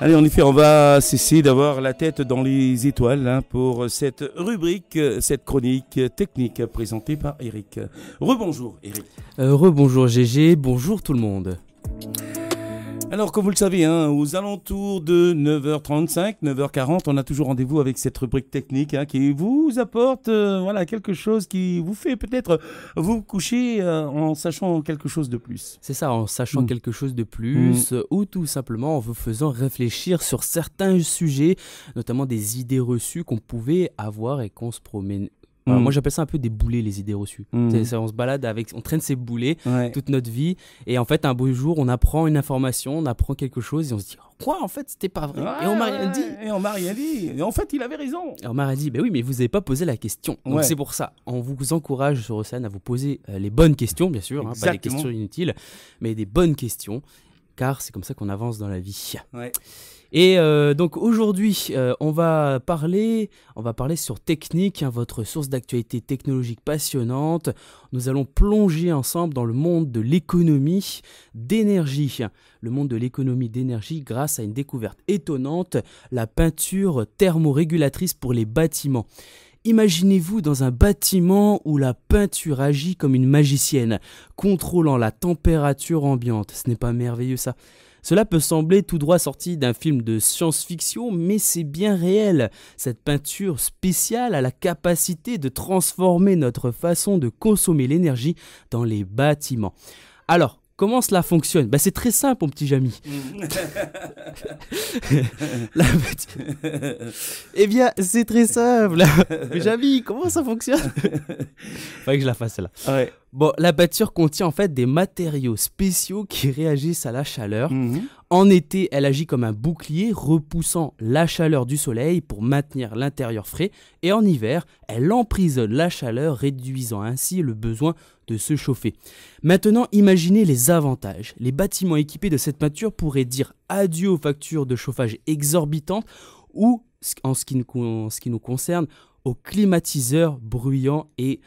Allez, en effet, on va cesser d'avoir la tête dans les étoiles pour cette rubrique, cette chronique technique présentée par Eric. Rebonjour Eric. Rebonjour GG, bonjour tout le monde. Alors, comme vous le savez, aux alentours de 9h35, 9h40, on a toujours rendez-vous avec cette rubrique technique qui vous apporte quelque chose qui vous fait peut-être vous coucher en sachant quelque chose de plus. C'est ça, en sachant quelque chose de plus ou tout simplement en vous faisant réfléchir sur certains sujets, notamment des idées reçues qu'on pouvait avoir et qu'on se promène. Alors moi j'appelle ça un peu des boulets, les idées reçues. On se balade avec, on traîne ces boulets toute notre vie et en fait un beau jour on apprend une information, on apprend quelque chose et on se dit quoi en fait c'était pas vrai et on m'a rien dit. Et on m'a rien dit et en fait il avait raison. Et on m'a dit oui mais vous n'avez pas posé la question. Donc c'est pour ça, on vous encourage sur Océane à vous poser les bonnes questions bien sûr, pas des questions inutiles mais des bonnes questions car c'est comme ça qu'on avance dans la vie. Ouais. Et donc aujourd'hui, on va parler sur Technique, votre source d'actualité technologique passionnante. Nous allons plonger ensemble dans le monde de l'économie d'énergie. Le monde de l'économie d'énergie grâce à une découverte étonnante, la peinture thermorégulatrice pour les bâtiments. Imaginez-vous dans un bâtiment où la peinture agit comme une magicienne, contrôlant la température ambiante. Ce n'est pas merveilleux ça ? Cela peut sembler tout droit sorti d'un film de science-fiction, mais c'est bien réel. Cette peinture spéciale a la capacité de transformer notre façon de consommer l'énergie dans les bâtiments. Alors, comment cela fonctionne ? C'est très simple, mon petit Jamy. Eh bien, c'est très simple. Jamy, comment ça fonctionne ? Faudrait que je la fasse là. Ouais. Bon, la peinture contient en fait des matériaux spéciaux qui réagissent à la chaleur. En été, elle agit comme un bouclier repoussant la chaleur du soleil pour maintenir l'intérieur frais. Et en hiver, elle emprisonne la chaleur, réduisant ainsi le besoin de se chauffer. Maintenant, imaginez les avantages. Les bâtiments équipés de cette peinture pourraient dire adieu aux factures de chauffage exorbitantes ou, en ce qui nous concerne, aux climatiseurs bruyants et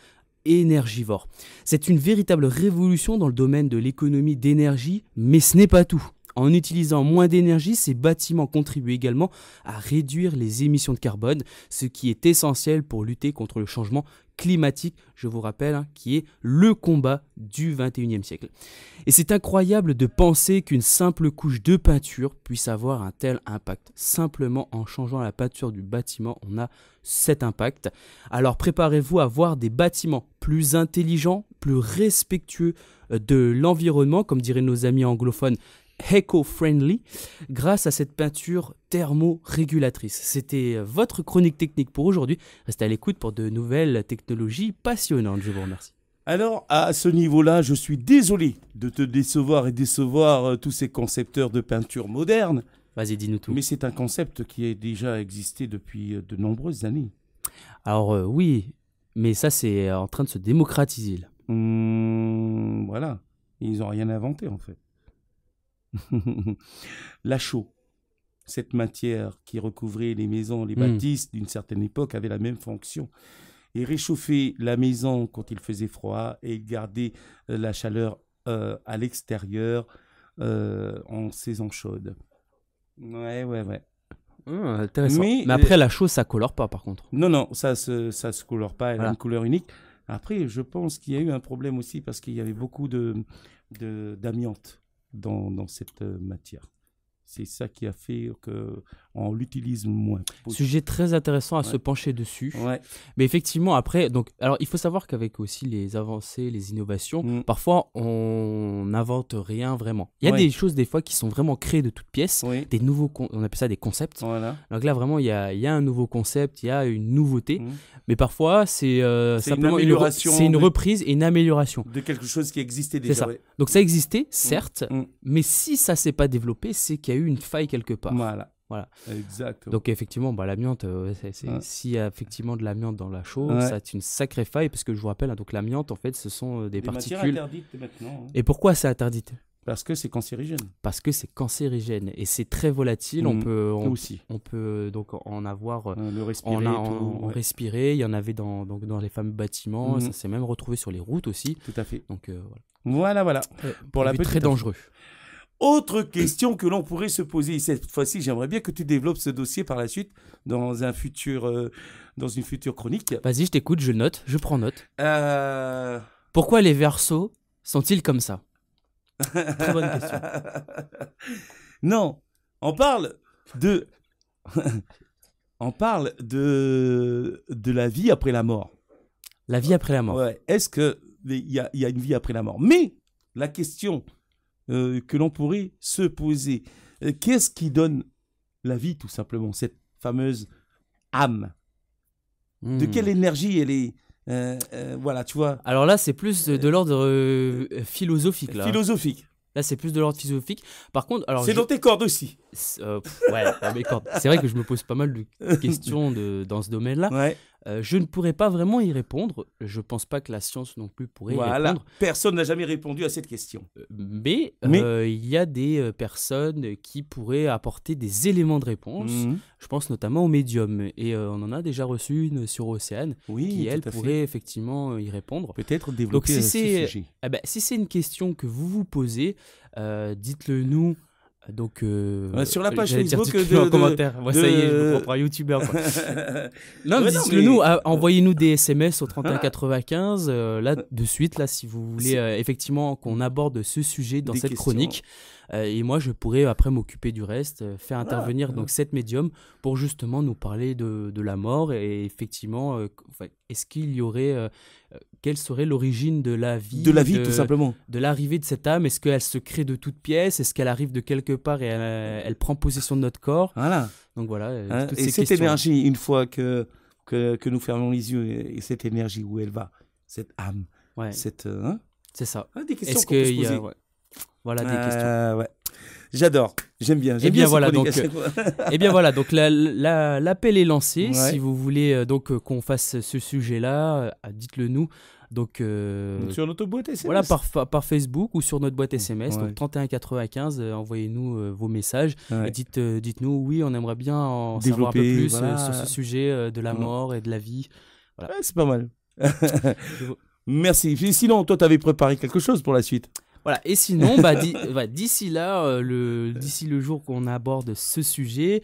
énergivores. C'est une véritable révolution dans le domaine de l'économie d'énergie, mais ce n'est pas tout. En utilisant moins d'énergie, ces bâtiments contribuent également à réduire les émissions de carbone, ce qui est essentiel pour lutter contre le changement climatique, je vous rappelle, qui est le combat du 21e siècle. Et c'est incroyable de penser qu'une simple couche de peinture puisse avoir un tel impact. Simplement en changeant la peinture du bâtiment, on a cet impact. Alors préparez-vous à voir des bâtiments plus intelligents, plus respectueux de l'environnement, comme diraient nos amis anglophones, eco-friendly, grâce à cette peinture thermorégulatrice. C'était votre chronique technique pour aujourd'hui. Restez à l'écoute pour de nouvelles technologies passionnantes. Je vous remercie. Alors, à ce niveau-là, je suis désolé de te décevoir et décevoir tous ces concepteurs de peinture moderne. Vas-y, dis-nous tout. Mais c'est un concept qui a déjà existé depuis de nombreuses années. Alors oui, mais ça c'est en train de se démocratiser là. Voilà, ils n'ont rien inventé en fait. La chaux, cette matière qui recouvrait les maisons, les bâtisses d'une certaine époque avait la même fonction. Et réchauffer la maison quand il faisait froid et garder la chaleur à l'extérieur en saison chaude. Ouais. Intéressant. Mais après la chaux ça colore pas par contre. Non, ça se colore pas, elle a une couleur unique. Après, je pense qu'il y a eu un problème aussi parce qu'il y avait beaucoup d'amiante dans cette matière. C'est ça qui a fait qu'on l'utilise moins. Sujet très intéressant à se pencher dessus. Ouais. Mais effectivement, après, alors il faut savoir qu'avec aussi les avancées, les innovations, parfois on n'invente rien vraiment. Il y a des choses des fois qui sont vraiment créées de toutes pièces, des nouveaux, on appelle ça des concepts. Voilà. Donc là vraiment il y a un nouveau concept, il y a une nouveauté, mais parfois c'est simplement une amélioration, c'est une reprise et une amélioration de quelque chose qui existait déjà. C'est ça. Donc ça existait, certes, mais si ça s'est pas développé, c'est qu'il y a eu une faille quelque part. Voilà. Exactement. Donc effectivement, l'amiante, s'il y a effectivement de l'amiante dans la chaux, c'est une sacrée faille parce que je vous rappelle, donc l'amiante en fait, ce sont des particules. Matières interdites maintenant. Et pourquoi c'est interdit ? Parce que c'est cancérigène. Parce que c'est cancérigène et c'est très volatile. On peut donc en avoir, le respirer. Respirer. Il y en avait dans les fameux bâtiments. Ça s'est même retrouvé sur les routes aussi. Tout à fait. Donc voilà. Pour la petite très dangereux. Autre question que l'on pourrait se poser. Cette fois-ci, j'aimerais bien que tu développes ce dossier par la suite dans une future chronique. Vas-y, je t'écoute, je note, je prends note. Pourquoi les Verseaux sont-ils comme ça? Très bonne question. Non, on parle de la vie après la mort. La vie après la mort. Ouais. Est-ce qu'il y a une vie après la mort? Mais la question que l'on pourrait se poser, qu'est-ce qui donne la vie, tout simplement, cette fameuse âme? De quelle énergie elle est voilà, tu vois. Alors là, c'est plus de l'ordre philosophique. Philosophique. Là, c'est plus de l'ordre philosophique. Par contre, alors c'est dans tes cordes aussi. Ouais, dans mes cordes. C'est vrai que je me pose pas mal de questions dans ce domaine-là. Ouais. Je ne pourrais pas vraiment y répondre. Je pense pas que la science non plus pourrait y répondre. Personne n'a jamais répondu à cette question. Mais il y a des personnes qui pourraient apporter des éléments de réponse. Je pense notamment aux médiums. Et on en a déjà reçu une sur Océane qui, elle, pourrait effectivement y répondre. Peut-être développer ce sujet. Si c'est une question que vous vous posez, dites-le nous. Donc, sur la page Facebook en commentaire. Ça y est, je me prends pour un youtubeur. Non, dites-le nous, envoyez-nous des SMS au 3195. Là, de suite, là, si vous voulez effectivement qu'on aborde ce sujet dans cette chronique. Et moi, je pourrais après m'occuper du reste, faire intervenir donc cette médium pour justement nous parler de la mort et effectivement, est-ce qu'il y aurait, quelle serait l'origine de la vie, tout simplement, de l'arrivée de cette âme? Est-ce qu'elle se crée de toutes pièces? Est-ce qu'elle arrive de quelque part et elle prend possession de notre corps? Voilà. Donc voilà. Et cette énergie, une fois que nous fermons les yeux, et cette énergie où elle va, cette âme, cette c'est ça. Des questions qu'on peut se poser. Voilà des questions. Ouais. J'adore, j'aime bien. Et bien voilà, donc l'appel est lancé. Ouais. Si vous voulez donc qu'on fasse ce sujet-là, dites-le nous. Donc sur notre boîte SMS. Voilà, par Facebook ou sur notre boîte SMS. Donc 3195, envoyez-nous vos messages et dites-nous oui, on aimerait bien en savoir un peu plus sur ce sujet de la mort et de la vie. Voilà. C'est pas mal. Merci. Sinon, toi, tu avais préparé quelque chose pour la suite? Voilà, et sinon, d'ici là, d'ici le jour qu'on aborde ce sujet,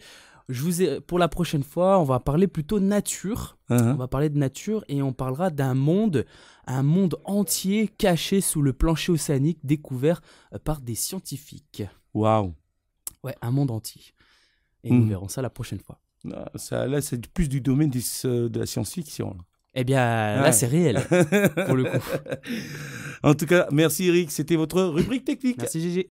pour la prochaine fois, on va parler plutôt nature. On va parler de nature et on parlera un monde entier caché sous le plancher océanique découvert par des scientifiques. Waouh! Ouais, un monde entier. Et nous verrons ça la prochaine fois. Là, c'est plus du domaine de la science-fiction. Eh bien, là, c'est réel, pour le coup. En tout cas, merci Eric, c'était votre rubrique technique. Merci Gégé.